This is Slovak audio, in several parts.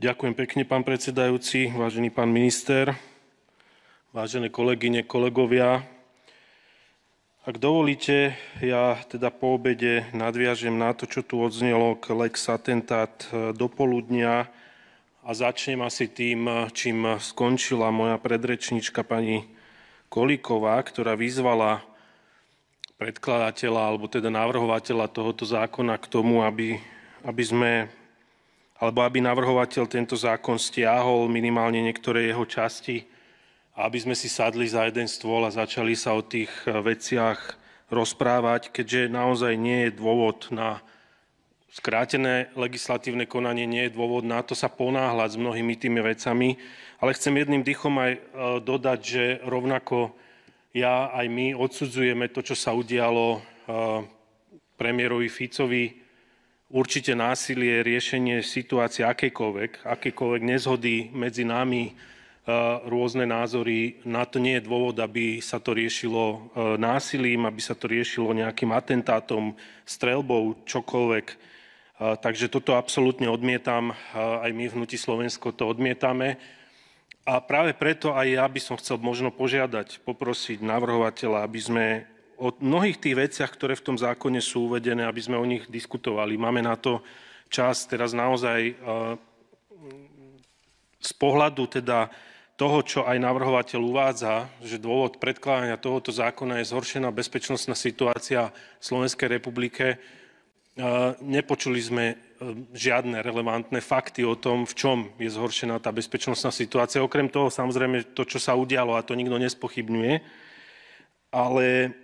Ďakujem pekne, pán predsedajúci, vážený pán minister, vážené kolegyne, kolegovia. Ak dovolíte, ja teda po obede nadviažem na to, čo tu odznelo k lex atentát do poludnia a začnem asi tým, čím skončila moja predrečníčka pani Kolíková, ktorá vyzvala predkladateľa alebo teda navrhovateľa tohoto zákona k tomu, aby navrhovateľ tento zákon stiahol minimálne niektoré jeho časti, aby sme si sadli za jeden stôl a začali sa o tých veciach rozprávať, keďže naozaj nie je dôvod na skrátené legislatívne konanie, nie je dôvod na to sa ponáhľať s mnohými tými vecami, ale chcem jedným dychom aj dodať, že rovnako ja aj my odsudzujeme to, čo sa udialo premiérovi Ficovi. Určite násilie, riešenie situácie akejkoľvek nezhody medzi nami, rôzne názory, na to nie je dôvod, aby sa to riešilo násilím, aby sa to riešilo nejakým atentátom, streľbou, čokoľvek. Takže toto absolútne odmietam, aj my v Hnutí Slovensko to odmietame. A práve preto aj ja by som chcel možno poprosiť navrhovateľa, aby sme o mnohých tých veciach, ktoré v tom zákone sú uvedené, aby sme o nich diskutovali. Máme na to čas teraz naozaj z pohľadu teda toho, čo aj navrhovateľ uvádza, že dôvod predkladania tohoto zákona je zhoršená bezpečnostná situácia v Slovenskej republike. Nepočuli sme žiadne relevantné fakty o tom, v čom je zhoršená tá bezpečnostná situácia. Okrem toho, samozrejme, to, čo sa udialo, a to nikto nespochybňuje, ale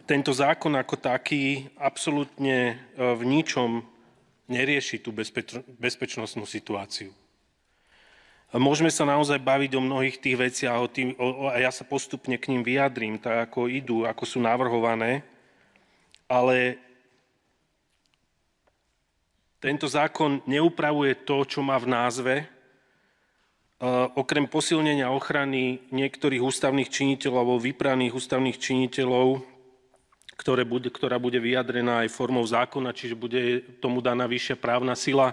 tento zákon ako taký absolútne v ničom nerieši tú bezpečnostnú situáciu. Môžeme sa naozaj baviť o mnohých tých veciach a ja sa postupne k ním vyjadrím, tak ako idú, ako sú navrhované, ale tento zákon neupravuje to, čo má v názve. Okrem posilnenia ochrany niektorých ústavných činiteľov alebo vybraných ústavných činiteľov, ktorá bude vyjadrená aj formou zákona, čiže bude tomu daná vyššia právna sila.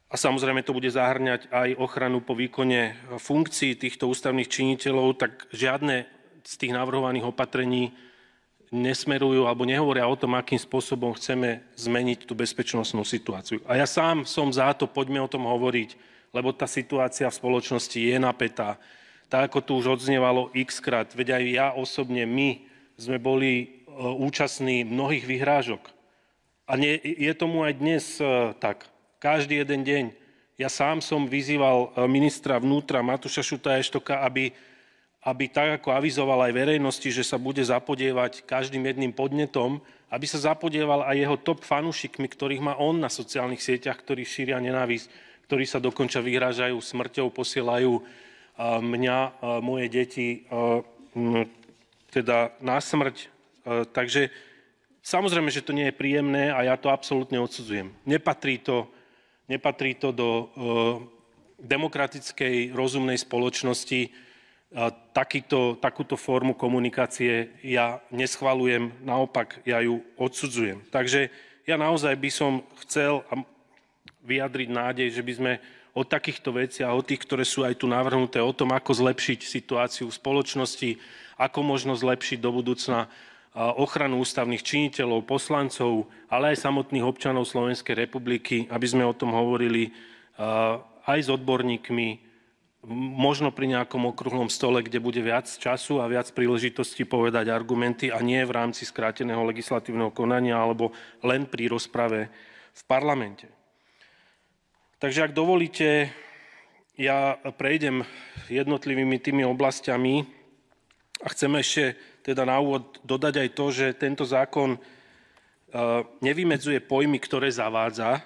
A samozrejme to bude zahŕňať aj ochranu po výkone funkcií týchto ústavných činiteľov, tak žiadne z tých navrhovaných opatrení nesmerujú alebo nehovoria o tom, akým spôsobom chceme zmeniť tú bezpečnostnú situáciu. A ja sám som za to, poďme o tom hovoriť, lebo tá situácia v spoločnosti je napätá. Tak ako tu už odznievalo x-krát, veď aj ja osobne, my sme boli účastní mnohých vyhrážok. A je tomu aj dnes tak. Každý jeden deň. Ja sám som vyzýval ministra vnútra Matúša Šutaja Eštoka, aby tak ako avizoval aj verejnosti, že sa bude zapodievať každým jedným podnetom, aby sa zapodieval aj jeho top fanúšikmi, ktorých má on na sociálnych sieťach, ktorí šíria nenávisť, ktorí sa dokonca vyhrážajú smrťou, posielajú mňa, moje deti, teda na smrť. Takže samozrejme, že to nie je príjemné a ja to absolútne odsudzujem. Nepatrí to do demokratickej, rozumnej spoločnosti. Takúto formu komunikácie ja neschvaľujem, naopak ja ju odsudzujem. Takže ja naozaj by som chcel vyjadriť nádej, že by sme o takýchto veciach, o tých, ktoré sú aj tu navrhnuté, o tom, ako zlepšiť situáciu v spoločnosti, ako možno zlepšiť do budúcna ochranu ústavných činiteľov, poslancov, ale aj samotných občanov Slovenskej republiky, aby sme o tom hovorili aj s odborníkmi, možno pri nejakom okrúhlom stole, kde bude viac času a viac príležitostí povedať argumenty a nie v rámci skráteného legislatívneho konania alebo len pri rozprave v parlamente. Takže ak dovolíte, ja prejdem jednotlivými tými oblastiami a chcem ešte teda na úvod dodať aj to, že tento zákon nevymedzuje pojmy, ktoré zavádza,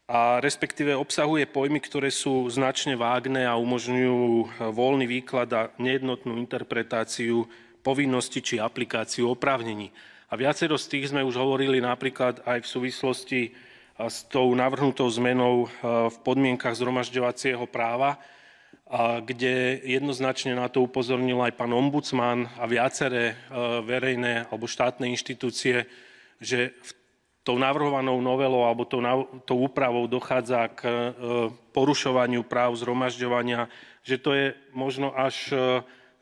a respektíve obsahuje pojmy, ktoré sú značne vágne a umožňujú voľný výklad a nejednotnú interpretáciu povinnosti či aplikáciu oprávnení. A viacero z tých sme už hovorili napríklad aj v súvislosti s tou navrhnutou zmenou v podmienkach zhromažďovacieho práva, kde jednoznačne na to upozornil aj pán ombudsman a viaceré verejné alebo štátne inštitúcie, že tou navrhovanou novelou alebo tou úpravou dochádza k porušovaniu práv zhromažďovania, že to je možno až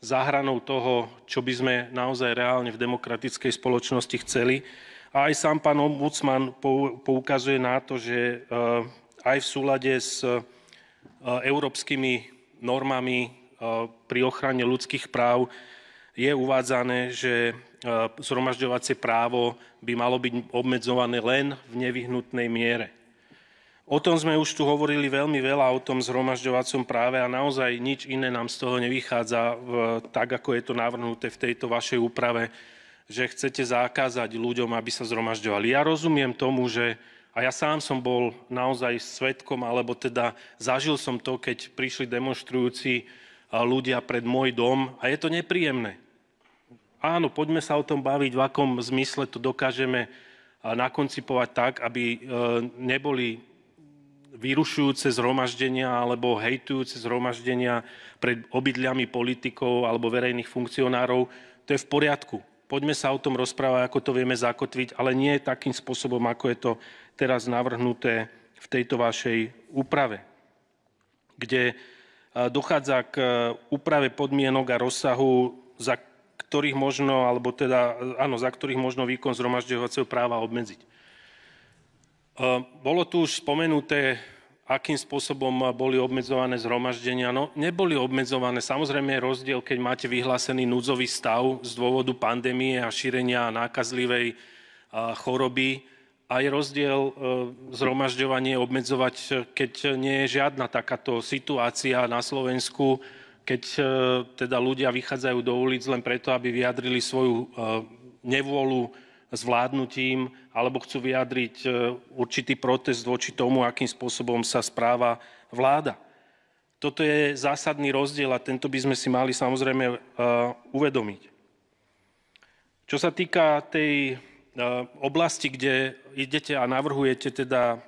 za hranou toho, čo by sme naozaj reálne v demokratickej spoločnosti chceli. A aj sám pán ombudsman poukazuje na to, že aj v súlade s európskymi normami pri ochrane ľudských práv je uvádzané, že zhromažďovacie právo by malo byť obmedzované len v nevyhnutnej miere. O tom sme už tu hovorili veľmi veľa, o tom zhromažďovacom práve a naozaj nič iné nám z toho nevychádza, tak ako je to navrhnuté v tejto vašej úprave, že chcete zakázať ľuďom, aby sa zhromažďovali. Ja rozumiem tomu, že a ja sám som bol naozaj svedkom, alebo teda zažil som to, keď prišli demonštrujúci ľudia pred môj dom a je to nepríjemné. Áno, poďme sa o tom baviť, v akom zmysle to dokážeme nakoncipovať tak, aby neboli vyrušujúce zhromaždenia alebo hejtujúce zhromaždenia pred obydliami politikov alebo verejných funkcionárov. To je v poriadku. Poďme sa o tom rozprávať, ako to vieme zakotviť, ale nie takým spôsobom, ako je to teraz navrhnuté v tejto vašej úprave, kde dochádza k úprave podmienok a rozsahu, za ktorých možno, alebo teda, áno, za ktorých možno výkon zhromažďovacieho práva obmedziť. Bolo tu už spomenuté, akým spôsobom boli obmedzované zhromaždenia. No, neboli obmedzované. Samozrejme je rozdiel, keď máte vyhlásený núdzový stav z dôvodu pandémie a šírenia nákazlivej choroby. A je rozdiel zhromažďovanie obmedzovať, keď nie je žiadna takáto situácia na Slovensku, keď teda ľudia vychádzajú do ulic len preto, aby vyjadrili svoju nevôľu s vládnutím alebo chcú vyjadriť určitý protest voči tomu, akým spôsobom sa správa vláda. Toto je zásadný rozdiel a tento by sme si mali samozrejme uvedomiť. Čo sa týka tej oblasti, kde idete a navrhujete teda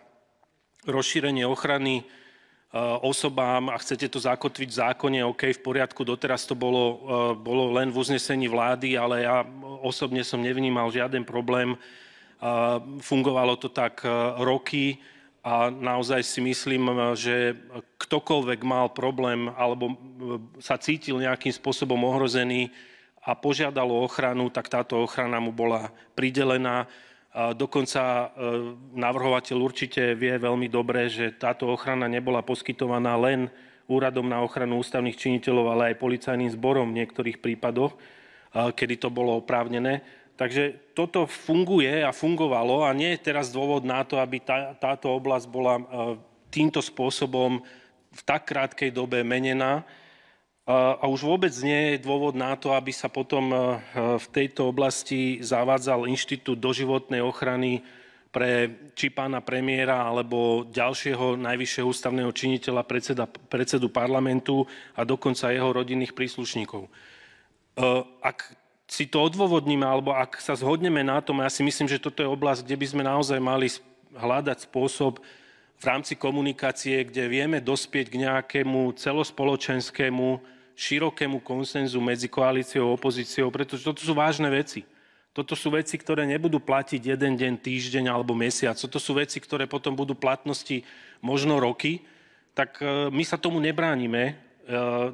rozšírenie ochrany osobám a chcete to zakotviť v zákone, OK, v poriadku, doteraz to bolo len v uznesení vlády, ale ja osobne som nevnímal žiaden problém. Fungovalo to tak roky a naozaj si myslím, že ktokoľvek mal problém alebo sa cítil nejakým spôsobom ohrozený a požiadal o ochranu, tak táto ochrana mu bola pridelená. Dokonca navrhovateľ určite vie veľmi dobre, že táto ochrana nebola poskytovaná len Úradom na ochranu ústavných činiteľov, ale aj policajným zborom v niektorých prípadoch, kedy to bolo oprávnené. Takže toto funguje a fungovalo a nie je teraz dôvod na to, aby táto oblasť bola týmto spôsobom v tak krátkej dobe menená. A už vôbec nie je dôvod na to, aby sa potom v tejto oblasti zavádzal inštitút doživotnej ochrany pre či pána premiéra alebo ďalšieho najvyššieho ústavného činiteľa, predsedu parlamentu a dokonca jeho rodinných príslušníkov. Ak si to odôvodníme alebo ak sa zhodneme na tom, ja si myslím, že toto je oblasť, kde by sme naozaj mali hľadať spôsob v rámci komunikácie, kde vieme dospieť k nejakému celospoločenskému širokému konsenzu medzi koalíciou a opozíciou, pretože toto sú vážne veci. Toto sú veci, ktoré nebudú platiť jeden deň, týždeň alebo mesiac. Toto sú veci, ktoré potom budú platnosti možno roky. Tak my sa tomu nebránime.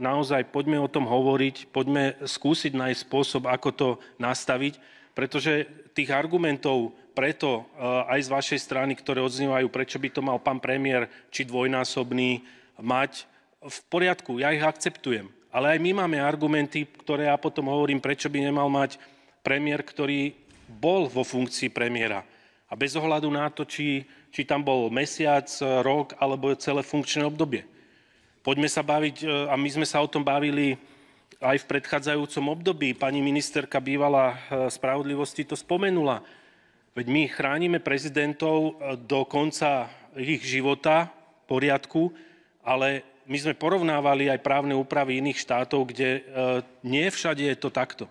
Naozaj poďme o tom hovoriť, poďme skúsiť nájsť spôsob, ako to nastaviť, pretože tých argumentov preto aj z vašej strany, ktoré odznievajú, prečo by to mal pán premiér či dvojnásobný mať, v poriadku, ja ich akceptujem. Ale aj my máme argumenty, ktoré ja potom hovorím, prečo by nemal mať premiér, ktorý bol vo funkcii premiéra. A bez ohľadu na to, či tam bol mesiac, rok alebo celé funkčné obdobie. Poďme sa baviť, a my sme sa o tom bavili aj v predchádzajúcom období. Pani ministerka bývalá spravodlivosti to spomenula. Veď my chránime prezidentov do konca ich života v poriadku, ale my sme porovnávali aj právne úpravy iných štátov, kde nie všade je to takto.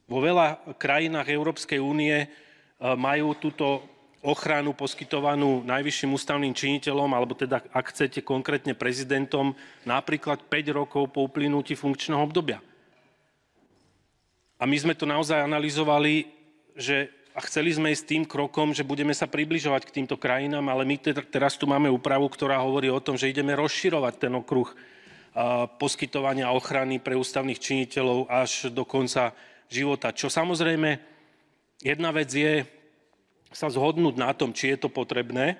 Vo veľa krajinách Európskej únie majú túto ochranu poskytovanú najvyšším ústavným činiteľom, alebo teda, ak chcete, konkrétne prezidentom, napríklad 5 rokov po uplynutí funkčného obdobia. A my sme to naozaj analyzovali, že a chceli sme ísť tým krokom, že budeme sa približovať k týmto krajinám, ale my teraz tu máme úpravu, ktorá hovorí o tom, že ideme rozširovať ten okruh poskytovania ochrany pre ústavných činiteľov až do konca života. Čo samozrejme, jedna vec je sa zhodnúť na tom, či je to potrebné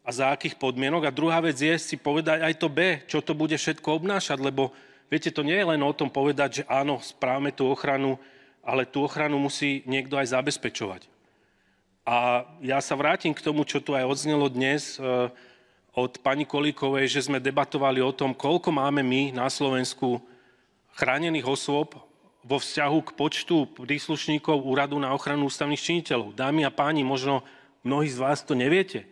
a za akých podmienok. A druhá vec je si povedať aj to B, čo to bude všetko obnášať, lebo viete, to nie je len o tom povedať, že áno, správame tú ochranu, ale tú ochranu musí niekto aj zabezpečovať. A ja sa vrátim k tomu, čo tu aj odznelo dnes od pani Kolíkovej, že sme debatovali o tom, koľko máme my na Slovensku chránených osôb vo vzťahu k počtu príslušníkov Úradu na ochranu ústavných činiteľov. Dámy a páni, možno mnohí z vás to neviete,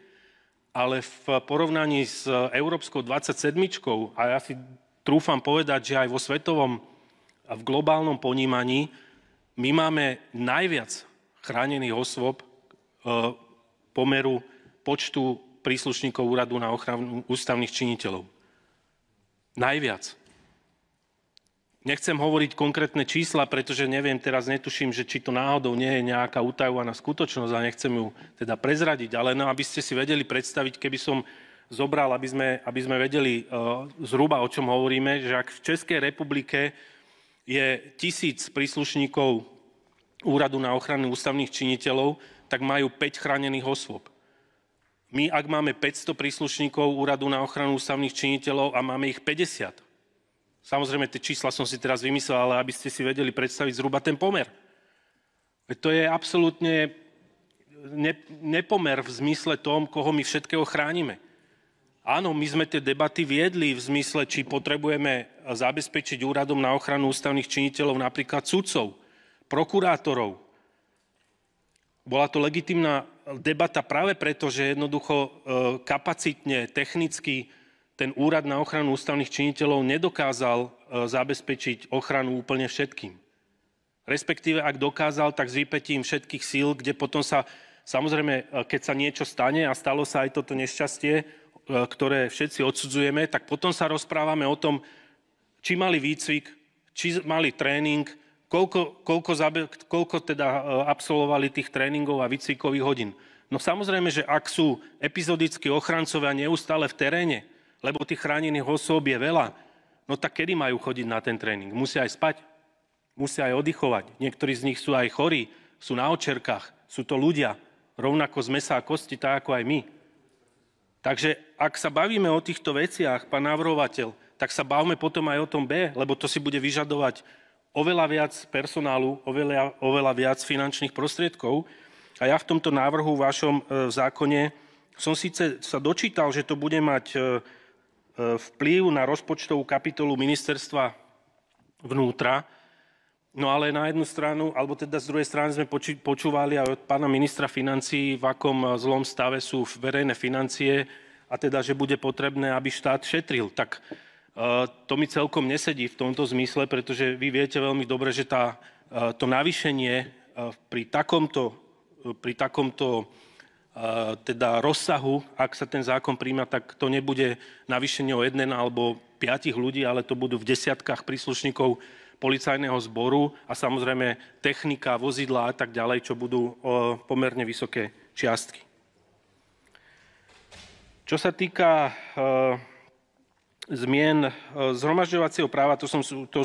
ale v porovnaní s Európskou 27, a ja si trúfam povedať, že aj vo svetovom a v globálnom ponímaní, my máme najviac chránených osôb pomeru počtu príslušníkov Úradu na ochranu ústavných činiteľov. Najviac. Nechcem hovoriť konkrétne čísla, pretože neviem, teraz netuším, že či to náhodou nie je nejaká utajovaná skutočnosť a nechcem ju teda prezradiť, ale aby ste si vedeli predstaviť, keby som zobral, aby sme vedeli zhruba, o čom hovoríme, že ak v Českej republike je 1000 príslušníkov Úradu na ochranu ústavných činiteľov, tak majú 5 chránených osôb. My, ak máme 500 príslušníkov Úradu na ochranu ústavných činiteľov a máme ich 50. Samozrejme, tie čísla som si teraz vymyslel, ale aby ste si vedeli predstaviť zhruba ten pomer. To je absolútne nepomer v zmysle tom, koho my všetkého chránime. Áno, my sme tie debaty viedli v zmysle, či potrebujeme zabezpečiť Úradom na ochranu ústavných činiteľov napríklad sudcov, prokurátorov. Bola to legitímna debata práve preto, že jednoducho kapacitne, technicky ten Úrad na ochranu ústavných činiteľov nedokázal zabezpečiť ochranu úplne všetkým. Respektíve, ak dokázal, tak s výpätím všetkých síl, kde potom sa, samozrejme, keď sa niečo stane a stalo sa aj toto nešťastie, ktoré všetci odsudzujeme, tak potom sa rozprávame o tom, či mali výcvik, či mali tréning, koľko teda absolvovali tých tréningov a výcvikových hodín. No samozrejme, že ak sú epizodickí ochrancovia neustále v teréne, lebo tých chránených osôb je veľa, no tak kedy majú chodiť na ten tréning? Musia aj spať, musia aj oddychovať. Niektorí z nich sú aj chorí, sú na očerkách, sú to ľudia, rovnako z mäsa a kosti, tak ako aj my. Takže ak sa bavíme o týchto veciach, pán navrhovateľ, tak sa bavme potom aj o tom B, lebo to si bude vyžadovať oveľa viac personálu, oveľa viac finančných prostriedkov. A ja v tomto návrhu v vašom zákone som síce sa dočítal, že to bude mať vplyv na rozpočtovú kapitolu ministerstva vnútra, no ale na jednu stranu, alebo teda z druhej strany sme počúvali aj od pána ministra financií, v akom zlom stave sú verejné financie a teda, že bude potrebné, aby štát šetril. Tak to mi celkom nesedí v tomto zmysle, pretože vy viete veľmi dobre, že to navýšenie pri takomto teda rozsahu, ak sa ten zákon príjma, tak to nebude navýšenie o 1 alebo 5 ľudí, ale to budú v desiatkách príslušníkov policajného zboru a samozrejme technika, vozidlá a tak ďalej, čo budú pomerne vysoké čiastky. Čo sa týka zmien zhromažďovacieho práva, to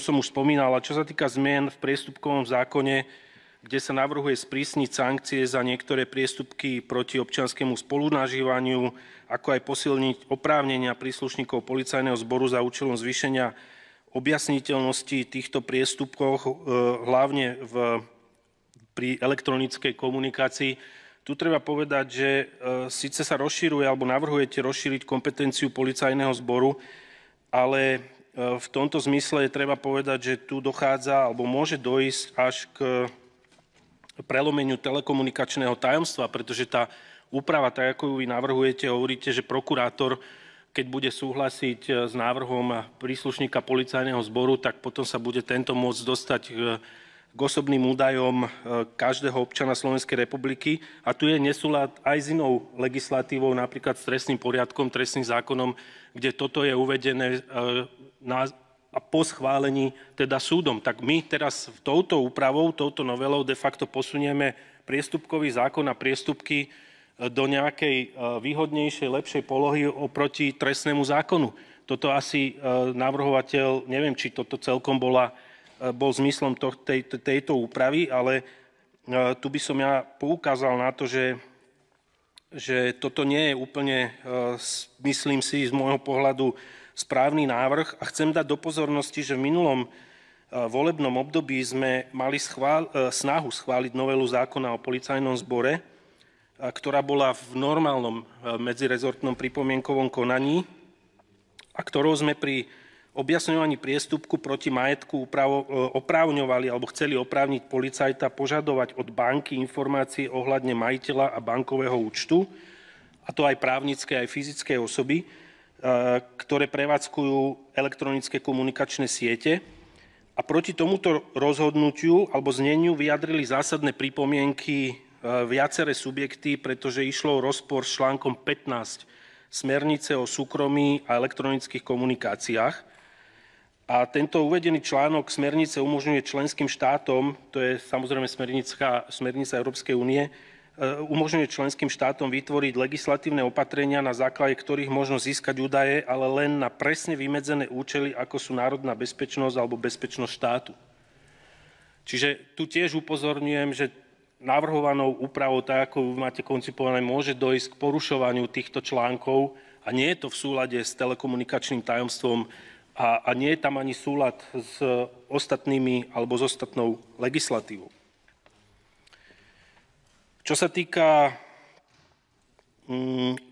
som už spomínal, a čo sa týka zmien v priestupkovom zákone, kde sa navrhuje sprísniť sankcie za niektoré priestupky proti občianskemu spolunažívaniu, ako aj posilniť oprávnenia príslušníkov policajného zboru za účelom zvýšenia objasniteľnosti týchto priestupkov, hlavne pri elektronickej komunikácii. Tu treba povedať, že síce sa rozširuje alebo navrhujete rozšíriť kompetenciu policajného zboru, ale v tomto zmysle je treba povedať, že tu dochádza alebo môže dojsť až k prelomeniu telekomunikačného tajomstva, pretože tá úprava, tak ako ju vy navrhujete, hovoríte, že prokurátor, keď bude súhlasiť s návrhom príslušníka policajného zboru, tak potom sa bude tento môcť dostať k osobným údajom každého občana Slovenskej republiky. A tu je nesúlad aj s inou legislatívou, napríklad s trestným poriadkom, trestným zákonom, kde toto je uvedené a po schválení teda súdom. Tak my teraz touto úpravou, touto novelou de facto posunieme priestupkový zákon a priestupky do nejakej výhodnejšej, lepšej polohy oproti trestnému zákonu. Toto asi navrhovateľ, neviem, či toto celkom bol zmyslom tejto úpravy, ale tu by som ja poukázal na to, že toto nie je úplne, myslím si, z môjho pohľadu správny návrh a chcem dať do pozornosti, že v minulom volebnom období sme mali snahu schváliť novelu zákona o policajnom zbore, ktorá bola v normálnom medzirezortnom pripomienkovom konaní a ktorou sme pri objasňovaní priestupku proti majetku oprávňovali alebo chceli oprávniť policajta požadovať od banky informácie ohľadne majiteľa a bankového účtu, a to aj právnické, aj fyzické osoby, ktoré prevádzkujú elektronické komunikačné siete. A proti tomuto rozhodnutiu alebo zneniu vyjadrili zásadné pripomienky viaceré subjekty, pretože išlo o rozpor s článkom 15 smernice o súkromí a elektronických komunikáciách. A tento uvedený článok smernice umožňuje členským štátom, to je samozrejme smernica Európskej únie, umožňuje členským štátom vytvoriť legislatívne opatrenia, na základe ktorých možno získať údaje, ale len na presne vymedzené účely, ako sú národná bezpečnosť alebo bezpečnosť štátu. Čiže tu tiež upozorňujem, že navrhovanou úpravou, tak ako máte koncipované, môže dojsť k porušovaniu týchto článkov a nie je to v súlade s telekomunikačným tajomstvom a nie je tam ani súlad s ostatnými alebo s ostatnou legislatívou. Čo sa týka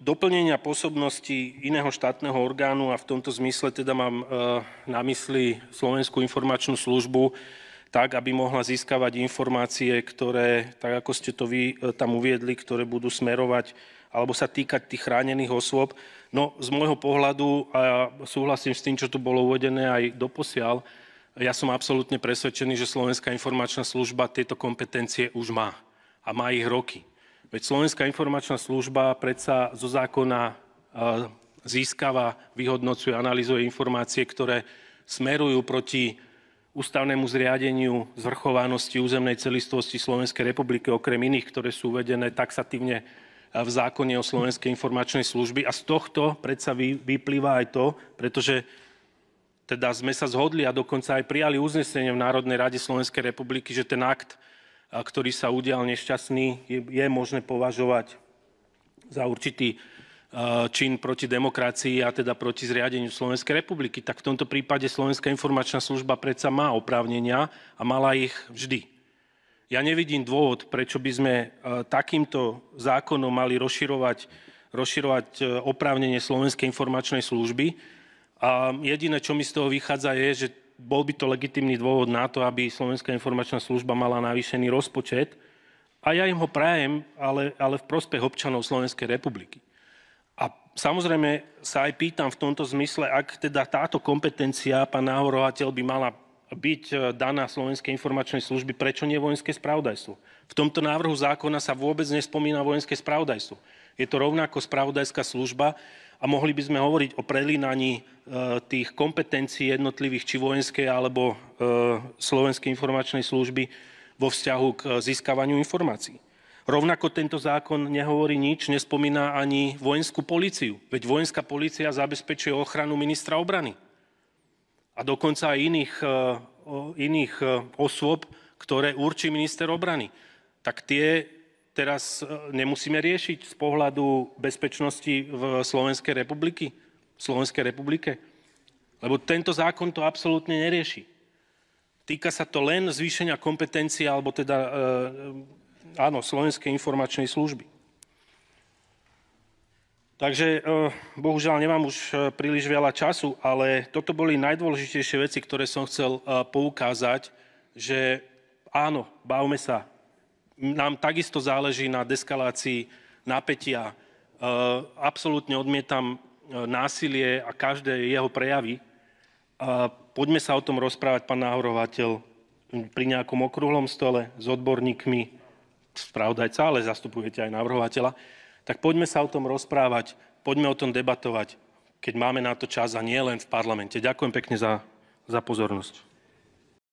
doplnenia pôsobnosti iného štátneho orgánu, a v tomto zmysle teda mám na mysli Slovenskú informačnú službu, tak, aby mohla získavať informácie, ktoré, tak ako ste to vy tam uviedli, ktoré budú smerovať alebo sa týkať tých chránených osôb. No, z môjho pohľadu, a súhlasím s tým, čo tu bolo uvedené aj doposiaľ, ja som absolútne presvedčený, že Slovenská informačná služba tieto kompetencie už má. A má ich roky. Veď Slovenská informačná služba predsa zo zákona získava, vyhodnocuje, analyzuje informácie, ktoré smerujú proti ústavnému zriadeniu zvrchovanosti územnej celistvosti Slovenskej republiky, okrem iných, ktoré sú uvedené taxatívne v zákone o Slovenskej informačnej služby. A z tohto predsa vyplýva aj to, pretože teda sme sa zhodli a dokonca aj prijali uznesenie v Národnej rade Slovenskej republiky, že ten akt, ktorý sa udial nešťastný, je možné považovať za určitý čin proti demokracii a teda proti zriadeniu Slovenskej republiky. Tak v tomto prípade Slovenská informačná služba predsa má oprávnenia a mala ich vždy. Ja nevidím dôvod, prečo by sme takýmto zákonom mali rozširovať oprávnenie Slovenskej informačnej služby. A jediné, čo mi z toho vychádza, je, že bol by to legitímny dôvod na to, aby Slovenská informačná služba mala navýšený rozpočet. A ja im ho prajem, ale v prospech občanov Slovenskej republiky. A samozrejme sa aj pýtam v tomto zmysle, ak teda táto kompetencia, pán navrhovateľ, by mala byť daná Slovenskej informačnej služby, prečo nie vojenské spravodajstvo? V tomto návrhu zákona sa vôbec nespomína vojenské spravodajstvo. Je to rovnako spravodajská služba a mohli by sme hovoriť o prelínaní tých kompetencií jednotlivých, či vojenskej alebo Slovenskej informačnej služby vo vzťahu k získavaniu informácií. Rovnako tento zákon nehovorí nič, nespomína ani vojenskú políciu. Veď vojenská polícia zabezpečuje ochranu ministra obrany. A dokonca aj iných osôb, ktoré určí minister obrany. Tak tie teraz nemusíme riešiť z pohľadu bezpečnosti v Slovenskej republike? Lebo tento zákon to absolútne nerieši. Týka sa to len zvýšenia kompetencií, alebo teda áno, Slovenskej informačnej služby. Takže bohužiaľ nemám už príliš veľa času, ale toto boli najdôležitejšie veci, ktoré som chcel poukázať, že áno, bavme sa. Nám takisto záleží na deskalácii napätia. Absolútne odmietam násilie a každé jeho prejavy. Poďme sa o tom rozprávať, pán navrhovateľ, pri nejakom okrúhlom stole s odborníkmi, spravodajca, ale zastupujete aj navrhovateľa, tak poďme sa o tom rozprávať, poďme o tom debatovať, keď máme na to čas a nie len v parlamente. Ďakujem pekne za pozornosť.